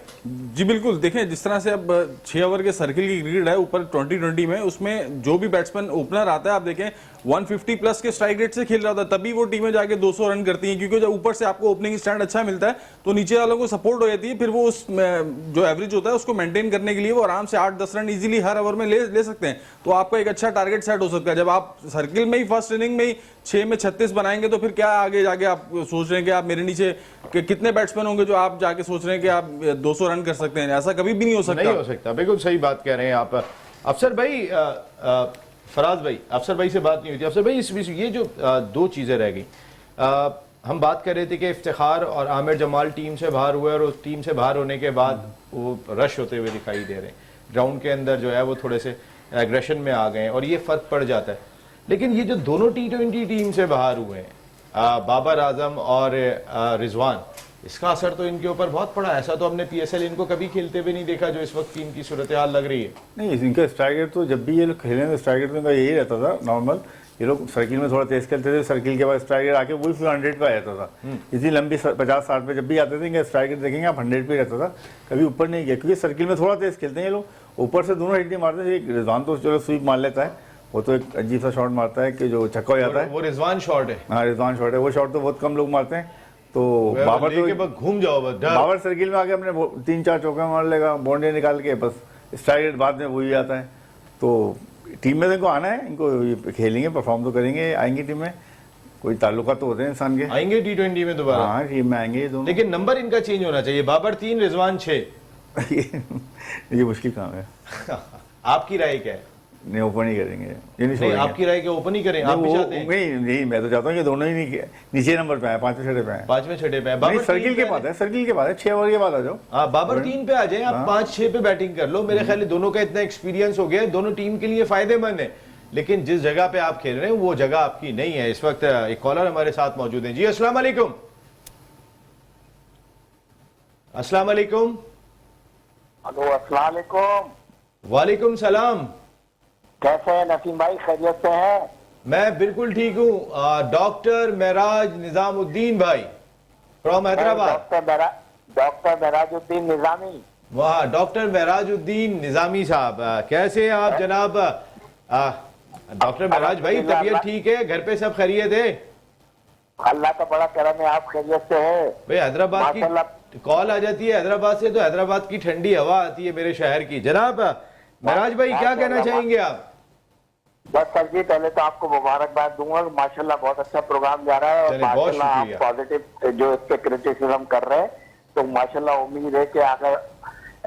जी बिल्कुल, देखें जिस तरह से अब 6 ओवर के सर्किल की क्रिकेट है ऊपर 2020 में, उसमें जो भी बैट्समैन ओपनर आता है आप देखें 150 प्लस के स्ट्राइक रेट से खेल रहा था, तभी वो टीमें जाके 200 रन करती हैं, क्योंकि जब ऊपर से आपको ओपनिंग स्टैंड अच्छा मिलता है तो नीचे वालों को सपोर्ट हो जाती है, फिर वो उस जो एवरेज होता है उसको मेंटेन करने के लिए वो आराम से 8-10 रन इजीली हर ओवर में ले सकते हैं। तो आपका एक अच्छा टारगेट सेट हो सकता है। जब आप सर्किल में ही फर्स्ट इनिंग में ही 6 में 36 बनाएंगे तो फिर क्या आगे जाके आप सोच रहे हैं कि आप मेरे नीचे कितने बैट्समैन होंगे जो आप जाके सोच रहे हैं कि आप 200 रन कर सकते हैं? ऐसा कभी भी नहीं हो सकता। नहीं हो सकता, बिल्कुल सही बात कह रहे हैं आप। अफसर भाई, फराज भाई, अफसर भाई से बात नहीं हुई थी। अफसर भाई, इस बीच ये जो दो चीज़ें रह गई, हम बात कर रहे थे कि इफ्तिखार और आमिर जमाल टीम से बाहर हुए और उस टीम से बाहर होने के बाद वो रश होते हुए दिखाई दे रहे हैं, ग्राउंड के अंदर जो है वो थोड़े से एग्रेशन में आ गए हैं और ये फ़र्क पड़ जाता है। लेकिन ये जो दोनों T20 टीम से बाहर हुए हैं, बाबर आजम और रिजवान, इसका असर तो इनके ऊपर बहुत पड़ा। ऐसा तो हमने PSL इनको कभी खेलते हुए नहीं देखा जो इस वक्त टीम की सूरत हाल लग रही है। नहीं, इनका स्ट्राइक रेट तो जब भी ये लोग खेले तो स्ट्राइक रेट तो इनका यही रहता था नॉर्मल। ये लोग सर्किल में थोड़ा तेज खेलते थे, सर्किल के बाद स्ट्राइक रेट आके वही 100 पे आ जाता था। इतनी लंबी 50-60 पे जब भी आते थे इनका स्ट्राइक रेट देखेंगे आप 100 पे रहता था, कभी ऊपर नहीं गया, क्योंकि सर्किल में थोड़ा तेज खेलते हैं ये लोग। ऊपर से दोनों हिट नहीं मारते थे। एक रिजवान तो चलो स्वीप मार लेता है, वो तो एक अजीब सा शॉट मारता है कि जो छक्का हो जाता है, वो रिजवान शॉट है। हाँ रिजवान शॉट है, वो शॉट तो बहुत कम लोग मारते हैं। तो बाबर तो घूम जाओ बस, बाबर सर्किल में आके अपने 3-4 चौके मार लेगा, बाउंड्री निकाल के, बस स्ट्राइक रेट बाद में वही आता है। तो टीम में इनको आना है, इनको खेलेंगे, परफॉर्म तो करेंगे, आएंगे टीम में, कोई ताल्लुकात तो होते हैं इंसान के, आएंगे T20 में दोबारा। हाँ टीम में आएंगे ये दोनों। लेकिन नंबर इनका चेंज होना चाहिए, बाबर 3 रिजवान 6। ये मुश्किल काम है। आपकी राय क्या है? नहीं, ओपन ही करेंगे, ये नहीं नहीं, आपकी राय क्या ओपन ही करें? आप भी चाहते हैं? नहीं, मैं तो चाहता हूँ कि दोनों ही नहीं नीचे नंबर पे आए, 5वें छठे पे आए। 5वें छठे पे नहीं, सर्किल के बाद है, सर्किल के बाद है, 6 ओवर के बाद आ जाओ। हाँ, बाबर 3 पे आ जाए, आप 5-6 पे बैटिंग कर लो। मेरे ख्याल दोनों का इतना एक्सपीरियंस हो गया है, दोनों टीम के लिए फायदेमंद है। लेकिन जिस जगह पे आप खेल रहे हैं वो जगह आपकी नहीं है। इस वक्त एक कॉलर हमारे साथ मौजूद है। जी अस्सलाम वालेकुम। अस्सलाम वालेकुम। हेलो, अस्सलाम वालेकुम। वालेकुम सलाम। कैसे हैं नसीम भाई, खैरियत से हैं? मैं बिल्कुल ठीक हूँ। डॉक्टर महराज निजामुद्दीन भाई फ्रॉम हैदराबाद। डॉक्टर महराजुद्दीन निजामी। वाह, डॉक्टर महराजुद्दीन निजामी साहब, कैसे हैं आप जनाब? डॉक्टर महराज भाई, तबीयत ठीक है? घर पे सब खैरियत है? अल्लाह का बड़ा करम है, आप खैरियत से हैं? भाई हैदराबाद की कॉल आ जाती है, हैदराबाद से तो हैदराबाद की ठंडी हवा आती है मेरे शहर की। जनाब महराज भाई, क्या कहना चाहेंगे आप? बस सर जी, पहले तो आपको मुबारकबाद दूंगा, माशाल्लाह बहुत अच्छा प्रोग्राम जा रहा है और माशाल्लाह आप पॉजिटिव जो इस पे क्रिटिसिज्म कर रहे हैं, तो माशाल्लाह उम्मीद है कि अगर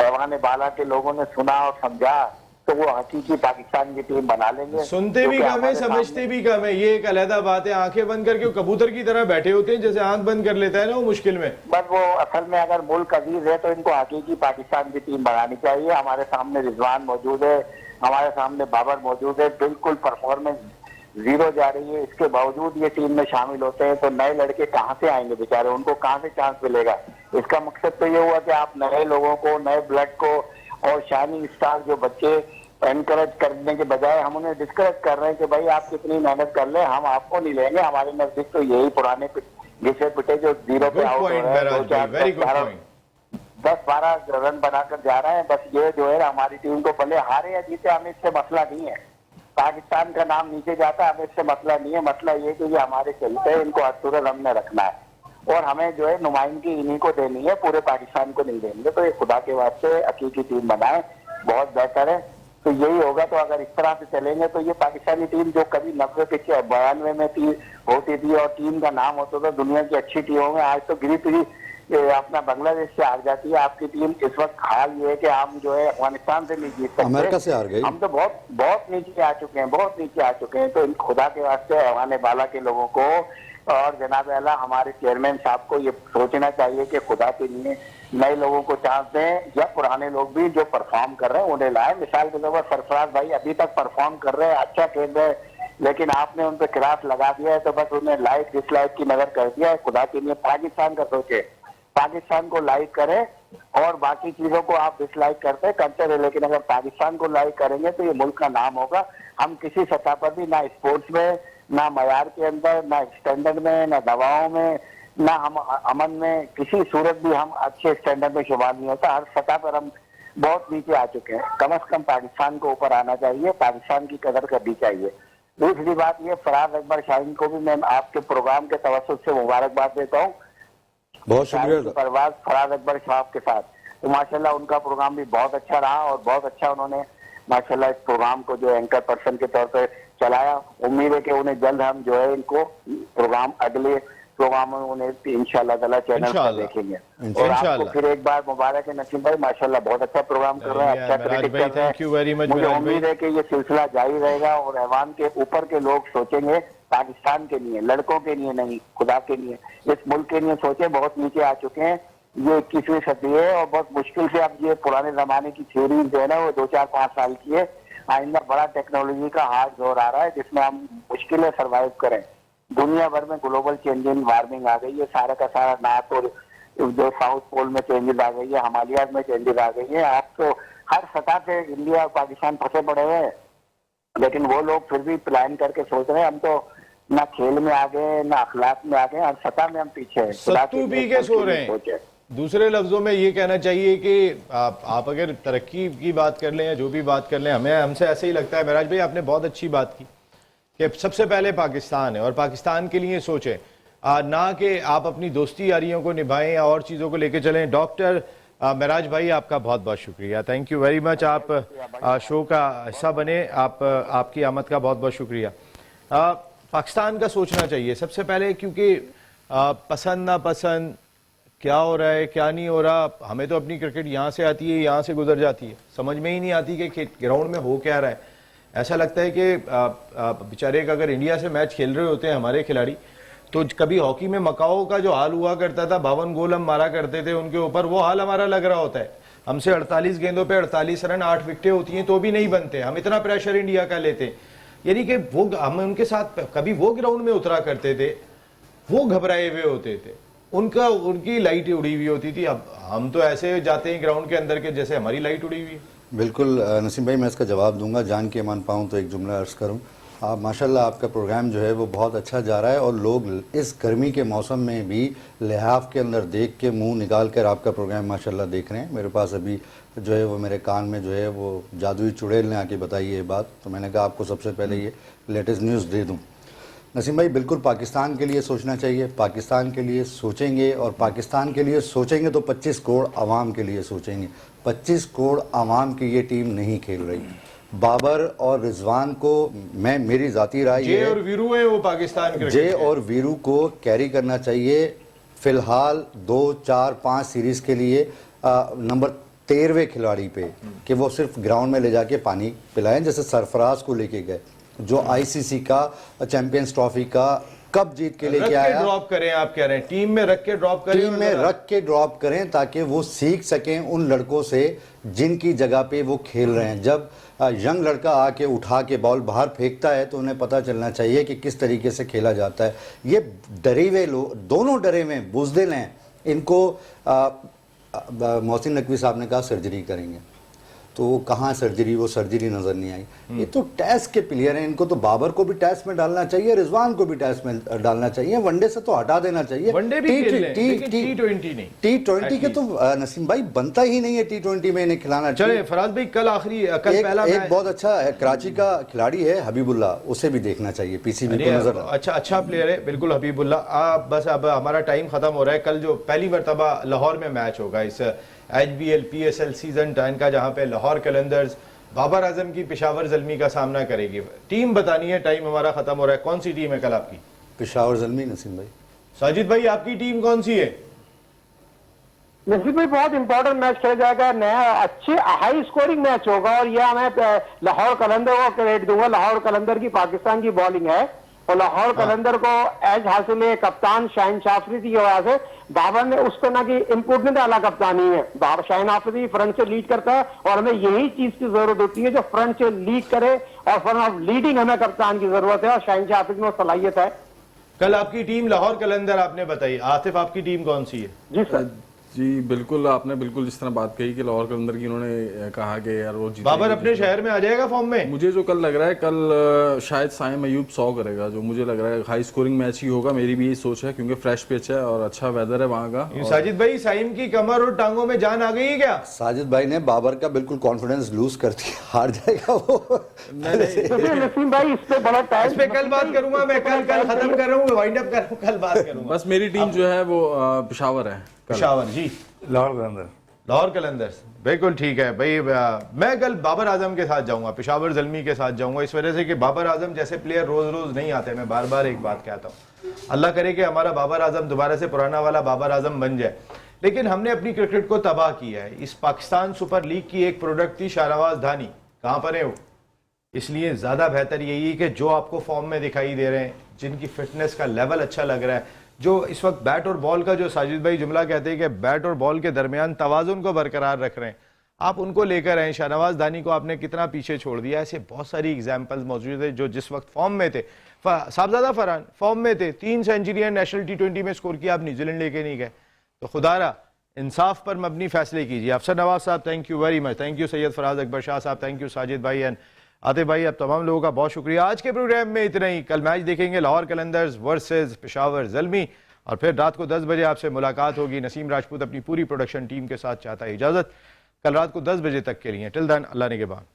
ऐवान बाला के लोगों ने सुना और समझा तो वो हकीकी पाकिस्तान की टीम बना लेंगे। सुनते भी कम है, समझते भी कम है, ये एक अलहदा बात है। आंखें बंद करके कबूतर की तरह बैठे होते हैं, जैसे आंख बंद कर लेता है ना वो मुश्किल में। बस वो असल में अगर मुल्क अजीज है तो इनको हकीकी पाकिस्तान की टीम बनानी चाहिए। हमारे सामने रिजवान मौजूद है, हमारे सामने बाबर मौजूद है, बिल्कुल परफॉर्मेंस जीरो जा रही है, इसके बावजूद ये टीम में शामिल होते हैं। तो नए लड़के कहाँ से आएंगे बेचारे, उनको कहाँ से चांस मिलेगा? इसका मकसद तो ये हुआ कि आप नए लोगों को, नए ब्लड को और शाइनिंग स्टार जो बच्चे एनकरेज करने के बजाय हम उन्हें डिस्करेज कर रहे हैं कि भाई आप कितनी मेहनत कर ले, हम आपको नहीं लेंगे। हमारे नजदीक तो यही पुराने घिसे पिटे जो जीरो पे आउट हो रहे हैं, 10-12 रन बनाकर जा रहे हैं। बस ये जो है हमारी टीम को भले हारे या जीते, हमें इससे मसला नहीं है। पाकिस्तान का नाम नीचे जाता है, हमें इससे मसला नहीं है। मसला ये कि ये हमारे खेलते हैं, इनको हर हमने रखना है और हमें जो है नुमाइंदगी इन्हीं को देनी है, पूरे पाकिस्तान को नहीं देंगे। तो ये खुदा के वास्ते हकीकी टीम बनाए, बहुत बेहतर है। तो यही होगा। तो अगर इस तरह से चलेंगे तो ये पाकिस्तानी टीम जो कभी 90 के 92 में होती थी और टीम का नाम होता था दुनिया की अच्छी टीमों में, आज तो गिरी फिरी अपना बांग्लादेश से हार जाती है आपकी टीम। इस वक्त हाल ये है कि हम जो है अफगानिस्तान से नहीं जीत सकते, अमेरिका से हार गई। हम तो बहुत नीचे आ चुके हैं, बहुत नीचे आ चुके हैं। तो खुदा के वास्ते अफगान बाला के लोगों को और जनाब आला हमारे चेयरमैन साहब को ये सोचना चाहिए कि खुदा के लिए नए लोगों को चांस दें या पुराने लोग भी जो परफॉर्म कर रहे हैं उन्हें लाए। मिसाल के तौर पर सरफराज भाई अभी तक परफॉर्म कर रहे हैं, अच्छा खेल रहे हैं, लेकिन आपने उन पर क्रास लगा दिया है तो बस उन्हें लाइक डिसलाइक की नजर कर दिया है। खुदा के लिए पाकिस्तान का सोचे, पाकिस्तान को लाइक करें और बाकी चीजों को आप डिसलाइक करते करते रहे, लेकिन अगर पाकिस्तान को लाइक करेंगे तो ये मुल्क का नाम होगा। हम किसी सतह पर भी, ना स्पोर्ट्स में, ना मयार के अंदर, ना स्टैंडर्ड में, ना दवाओं में, ना हम अमन में किसी सूरत भी हम अच्छे स्टैंडर्ड में शुमार नहीं होता। हर सतह पर हम बहुत नीचे आ चुके हैं। कम से कम पाकिस्तान को ऊपर आना चाहिए, पाकिस्तान की कदर करनी चाहिए। दूसरी बात ये, फराज अकबर शाहीन को भी मैं आपके प्रोग्राम के तवज्जुह से मुबारकबाद देता हूँ। बहुत शुक्रिया। परवाज फराज अकबर साहब के साथ तो माशाल्लाह उनका प्रोग्राम भी बहुत अच्छा रहा और बहुत अच्छा उन्होंने माशाल्लाह इस प्रोग्राम को जो एंकर पर्सन के तौर पर चलाया। उम्मीद है कि उन्हें जल्द हम जो है इनको प्रोग्राम अगले प्रोग्राम में उन्हें इंशाल्लाह ताला चैनल पर देखेंगे। और आपको फिर एक बार मुबारक है नसीम भाई, माशाल्लाह बहुत अच्छा प्रोग्राम कर रहे हैं, अच्छा क्रिटिक कर रहे हैं। मुझे उम्मीद है कि ये सिलसिला जारी रहेगा और ऐवान के ऊपर के लोग सोचेंगे पाकिस्तान के लिए, लड़कों के लिए नहीं, खुदा के लिए, इस मुल्क के लिए सोचे। बहुत नीचे आ चुके हैं, ये 21वीं सदी है और बहुत मुश्किल से अब ये पुराने जमाने की थ्योरी जो है ना वो 2-4-5 साल की है। आइंदा बड़ा टेक्नोलॉजी का हार्ड दौर आ रहा है जिसमें हम मुश्किलें सर्वाइव करें। दुनिया भर में ग्लोबल चेंजिंग वार्मिंग आ गई है, सारा का सारा नार्थ और जो साउथ पोल में चेंजेस आ गई है, हिमालयाज में चेंजेस आ गई है। आप तो हर सतह से इंडिया और पाकिस्तान फंसे पड़े हुए हैं, लेकिन वो लोग फिर भी प्लान करके सोच रहे हैं। हम तो ना खेल में आ गए, ना अखलाक में आ गए, हर सतह में हम पीछे हैं। सत्तू पी के सो रहे हैं। दूसरे लफ्जों में ये कहना चाहिए कि आप अगर तरक्की की बात कर लें या जो भी बात कर लें, हमसे ऐसे ही लगता है। महराज भाई आपने बहुत अच्छी बात की कि सबसे पहले पाकिस्तान है और पाकिस्तान के लिए सोचें, ना कि आप अपनी दोस्ती यारियों को निभाएं या और चीज़ों को लेके चलें। डॉक्टर महराज भाई आपका बहुत बहुत शुक्रिया, थैंक यू वेरी मच। आप शो का हिस्सा बने, आपकी आमद का बहुत बहुत शुक्रिया। पाकिस्तान का सोचना चाहिए सबसे पहले, क्योंकि पसंद ना पसंद क्या हो रहा है क्या नहीं हो रहा, हमें तो अपनी क्रिकेट यहाँ से आती है, यहाँ से गुजर जाती है, समझ में ही नहीं आती कि ग्राउंड में हो क्या रहा है। ऐसा लगता है कि बेचारे अगर इंडिया से मैच खेल रहे होते हैं हमारे खिलाड़ी, तो कभी हॉकी में मकाओ का जो हाल हुआ करता था, 52 गोल हम मारा करते थे उनके ऊपर, वो हाल हमारा लग रहा होता है। हमसे 48 गेंदों पे 48 रन, 8 विकेटें होती हैं तो भी नहीं बनते, हम इतना प्रेशर इंडिया का लेते हैं। यानी कि वो हम उनके साथ कभी वो ग्राउंड में उतरा करते थे, वो घबराए हुए होते थे, उनकी लाइट उड़ी हुई होती थी। अब हम तो ऐसे जाते हैं ग्राउंड के अंदर के जैसे हमारी लाइट उड़ी हुई है। बिल्कुल नसीम भाई, मैं इसका जवाब दूंगा। जान के मान पाऊँ तो एक जुमला अर्ज़ करूँ, आप माशाल्लाह आपका प्रोग्राम जो है वो बहुत अच्छा जा रहा है और लोग इस गर्मी के मौसम में भी लिहाफ के अंदर देख के मुंह निकाल कर आपका प्रोग्राम माशाल्लाह देख रहे हैं। मेरे पास अभी जो है वो मेरे कान में जो है वो जादुई चुड़ैल ने आके बताई ये बात, तो मैंने कहा आपको सबसे पहले ये लेटेस्ट न्यूज़ दे दूँ। नसीम भाई बिल्कुल पाकिस्तान के लिए सोचना चाहिए, पाकिस्तान के लिए सोचेंगे और पाकिस्तान के लिए सोचेंगे तो 25 करोड़ आवाम के लिए सोचेंगे। 25 करोड़ आवाम की ये टीम नहीं खेल रही। बाबर और रिजवान को मेरी ज़ाती राय जे और वीरू है वो पाकिस्तान के, जे और वीरू को कैरी करना चाहिए फिलहाल 2, 4, 5 सीरीज़ के लिए नंबर 13वें खिलाड़ी पे, कि वो सिर्फ ग्राउंड में ले जाके पानी पिलाएं, जैसे सरफराज को लेके गए जो आईसीसी का चैंपियंस ट्रॉफी का कप जीत के लेके आया। ड्रॉप करें, आप कह रहे हैं टीम में रख के ड्रॉप करें, टीम में रख के ड्रॉप करें ताकि वो सीख सकें उन लड़कों से जिनकी जगह पे वो खेल रहे हैं। जब यंग लड़का आके उठा के बॉल बाहर फेंकता है तो उन्हें पता चलना चाहिए कि किस तरीके से खेला जाता है। ये डरे हुए लोग, दोनों डरे हुए बुज़दिल हैं, इनको मोहसिन नकवी साहब ने कहा सर्जरी करेंगे, तो वो कहाँ सर्जरी, वो सर्जरी नजर नहीं आई। ये तो टेस्ट के प्लेयर हैं, इनको तो बाबर को भी टेस्ट में डालना चाहिए, रिजवान को भी टेस्ट में डालना चाहिए, वनडे से तो हटा देना चाहिए। वनडे भी T20 नहीं, T20 के तो नसीम भाई बनता ही नहीं है T20 में इन्हें खिलाना। चले फराज भाई, कल पहला एक बहुत अच्छा कराची का खिलाड़ी है हबीबुल्ला, उसे भी देखना चाहिए, पीसीबी को नजर। अच्छा प्लेयर है बिल्कुल हबीबुल्ला। बस अब हमारा टाइम खत्म हो रहा है। कल जो पहली मरतबा लाहौर में मैच होगा इस HBL PSL सीजन 10 का, जहां पे लाहौर कलंदर्स बाबर आजम की पेशावर ज़ल्मी का सामना करेगी। टीम बतानी है, टाइम हमारा खत्म हो रहा है। कौन सी टीम है कल आपकी? पेशावर ज़ल्मी। नसीम भाई, साजिद भाई आपकी टीम कौन सी है? नसीब भाई बहुत इंपॉर्टेंट मैच खेला जाएगा, नया अच्छे हाई स्कोरिंग मैच होगा और यह मैं लाहौर कलंदर को क्रेडिट दूंगा। लाहौर कलंदर की पाकिस्तान की बॉलिंग है और लाहौर कलंदर को एज हासिल है कप्तान शाहीन आफरीदी की वजह से। बाबर ने उस तरह की इनपुट नहीं डाला कप्तानी है। बाबर शाहीन आफरीदी फ्रंट से लीड करता है और हमें यही चीज की जरूरत होती है जो फ्रंट से लीड करे, और फ्रंट ऑफ लीडिंग हमें कप्तान की जरूरत है और शाहीन आफरीदी में सलाहियत है। कल आपकी टीम लाहौर कलंदर आपने बताई, आसिफ आपकी टीम कौन सी है? जी सर, जी बिल्कुल, आपने बिल्कुल जिस तरह बात कही कि लाहौर कलंदर की उन्होंने कहा कि यार वो जीतेगी। बाबर अपने शहर में आ जाएगा फॉर्म में? मुझे जो कल लग रहा है, कल शायद साइम अयूब 100 करेगा, जो मुझे लग रहा है हाई स्कोरिंग मैच ही होगा, मेरी भी यही सोच है, क्योंकि फ्रेश पिच है और अच्छा वेदर है वहाँ का। साजिद भाई, साइम की कमर और टांगों में जान आ गई है क्या? साजिद भाई ने बाबर का बिल्कुल कॉन्फिडेंस लूज कर दिया, हार जाएगा वो। देखिए नसीम भाई, इस पे बड़ा टाइम, इस पे कल बात करूंगा मैं, कल खत्म कर रहा हूँ, वाइंड अप कर रहा हूँ, कल बात करूंगा। बस मेरी टीम जो है वो पेशावर है कल। पेशावर जी, लाहौर के अंदर लाहौर कलंदर्स, बिल्कुल ठीक है भाई। मैं कल बाबर आजम के साथ जाऊंगा, पेशावर ज़ल्मी के साथ जाऊंगा, इस वजह से कि बाबर आजम जैसे प्लेयर रोज रोज नहीं आते। मैं बार बार एक बात कहता हूँ, अल्लाह करे कि हमारा बाबर आजम दोबारा से पुराना वाला बाबर आजम बन जाए। लेकिन हमने अपनी क्रिकेट को तबाह किया है। इस पाकिस्तान सुपर लीग की एक प्रोडक्ट थी शाहनवाज धानी, कहाँ पर है वो? इसलिए ज़्यादा बेहतर यही है कि जो आपको फॉर्म में दिखाई दे रहे हैं, जिनकी फिटनेस का लेवल अच्छा लग रहा है, जो इस वक्त बैट और बॉल का जो साजिद भाई जुमला कहते हैं कि बैट और बॉल के दरमियान तवाजुन को बरकरार रख रहे हैं, आप उनको लेकर आए। शाहनवाज दानी को आपने कितना पीछे छोड़ दिया। ऐसे बहुत सारी एग्जाम्पल्स मौजूद है जो जिस वक्त फॉर्म में थे। साहबजादा फरहान फॉर्म में थे, 3 सेंचुरियां नेशनल T20 में स्कोर किया, आप न्यूजीलैंड लेके नहीं गए। तो खुदारा इंसाफ पर मबनी फैसले कीजिए। Afsar Nawaz sahab thank you very much, thank you Syed Faraz Akbar Shah sahab, thank you Sajid भाई एंड आतिफ भाई, अब तमाम लोगों का बहुत शुक्रिया। आज के प्रोग्राम में इतना ही। कल मैच देखेंगे लाहौर कलंदर्स वर्सेस पेशावर ज़ल्मी, और फिर रात को 10 बजे आपसे मुलाकात होगी। नसीम राजपूत अपनी पूरी प्रोडक्शन टीम के साथ चाहता है इजाज़त, कल रात को 10 बजे तक के लिए। टिल देन, अल्लाह निगहबान।